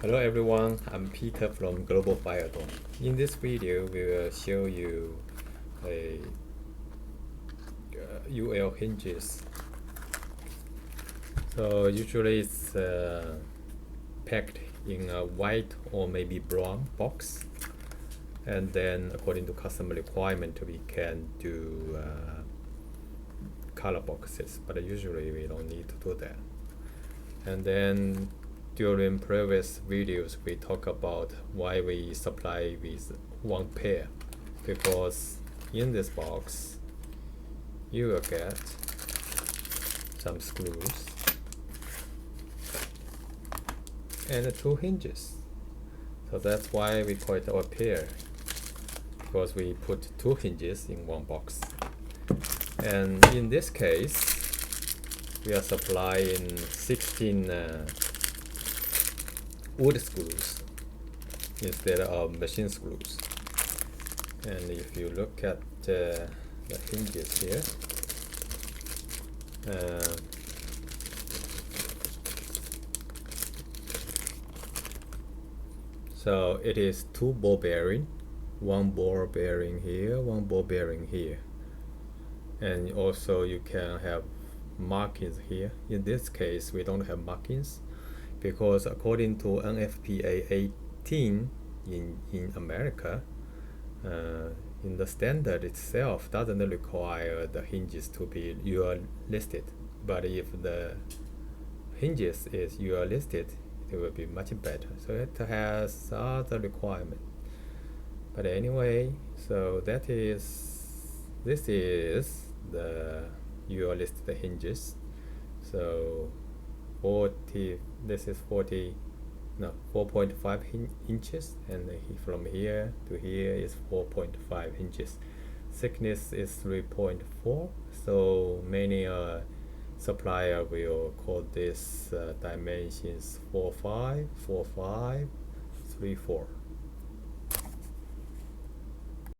Hello everyone, I'm Peter from Global Fire Dome. In this video, we will show you a UL hinges. So usually it's packed in a white or maybe brown box, and then according to customer requirement, we can do color boxes. But usually we don't need to do that. And then during previous videos, we talk about why we supply with one pair, because in this box you will get some screws and two hinges. So that's why we call it our pair, because we put two hinges in one box. And in this case, we are supplying 16 wood screws instead of machine screws. And if you look at the hinges here, so it is two ball bearing, one ball bearing here, one ball bearing here, and also you can have markings here. In this case, we don't have markings because according to NFPA 18 in America, in the standard itself doesn't require the hinges to be UL listed, but if the hinges is UL listed, it will be much better. So it has other requirement. But anyway, so this is the UL listed hinges. So 40, this is 40, no, 4.5 inches, and from here to here is 4.5 inches. Thickness is 3.4, so many supplier will call this dimensions 4.5, 4.5, 3.4.